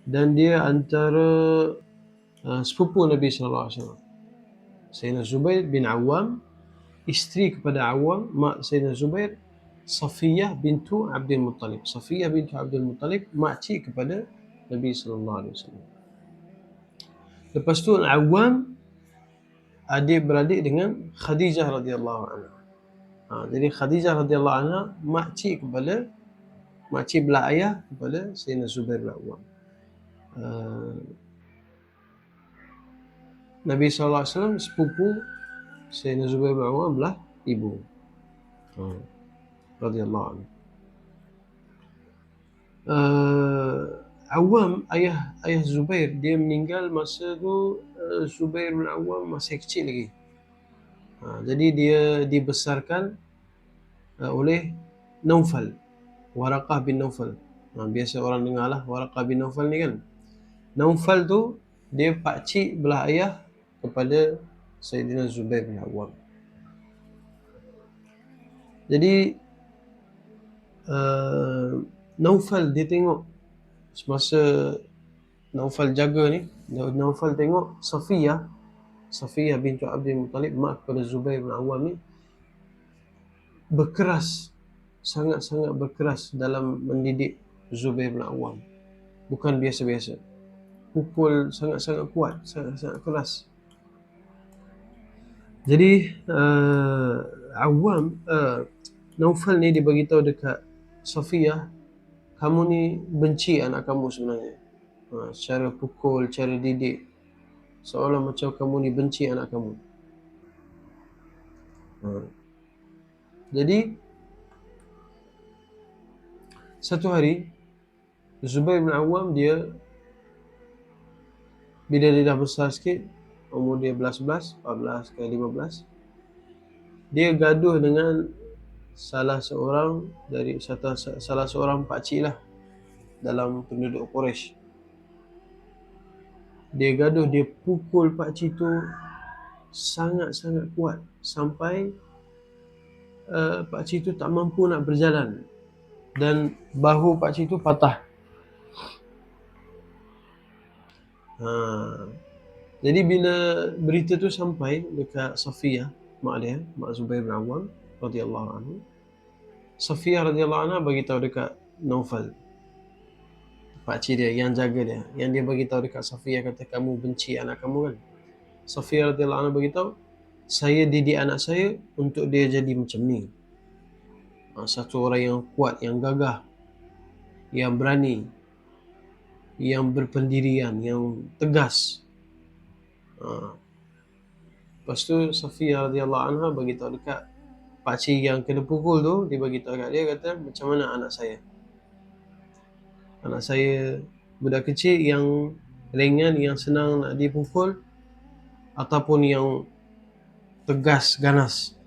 dan dia antara sepupu Nabi sallallahu alaihi wasallam. Sayyidina Zubair bin Awam, isteri kepada Awam, mak Sayyidina Zubair, Safiyah bintu Abdul Muttalib. Safiyah bintu Abdul Muttalib, makcik kepada Nabi sallallahu alaihi wasallam. Lepas tu Awam adik-beradik dengan Khadijah radhiyallahu anha. Jadi Khadijah radhiyallahu anha makcik belah ayah kepada Sayyidina Zubair bin Awam. Nabi sallallahu alaihi wasallam sepupu Sayyidina Zubair bin Awam belah ibu. Radhiyallahu anhu. Awam, ayah Zubair, dia meninggal masa tu Zubair bin Awam masih kecil lagi. Jadi dia dibesarkan oleh Naufal, Waraqah bin Naufal. Biasa orang dengar lah Waraqah bin Naufal ni kan. Naufal tu dia pakcik belah ayah kepada Sayyidina Zubair bin Awam. Jadi Naufal dia tengok semasa Naufal jaga ni, Naufal tengok Safiyah bintu Abdul Muttalib, mak kepada Zubair bin Awam ni, berkeras, sangat-sangat berkeras dalam mendidik Zubair bin Awam. Bukan biasa-biasa. Pukul sangat-sangat kuat, sangat-sangat keras. Jadi Naufal ni dia beritahu dekat Safiyah, kamu ni benci anak kamu sebenarnya. Cara pukul, cara didik, seolah macam kamu ni benci anak kamu. Jadi satu hari Zubair bin Awam dia, bila dia dah besar sikit, umur dia 11, 14 ke 15, dia gaduh dengan salah seorang pakcik lah dalam penduduk Quraisy. Dia gaduh, dia pukul pakcik tu sangat-sangat kuat sampai pakcik tu tak mampu nak berjalan dan bahu pakcik tu patah. Jadi bila berita tu sampai dekat Safiyah, mak dia, mak Zubair bin Awam radhiyallahu anhu, Safiyah radhiyallahu anha bagi tahu dekat Naufal, pakcik dia yang jaga dia, yang dia bagi tahu dekat Safiyah, kata kamu benci anak kamu kan. Safiyah radhiyallahu anha bagi tahu, saya didik anak saya untuk dia jadi macam ni. Satu orang yang kuat, yang gagah, yang berani, yang berpendirian, yang tegas. Lepas tu Safiyah radhiyallahu anha bagi tahu dekat pakcik yang kena pukul tu, dia bagi tahu kat dia, kata macam mana anak saya budak kecil yang ringan, yang senang nak dipukul, ataupun yang tegas, ganas.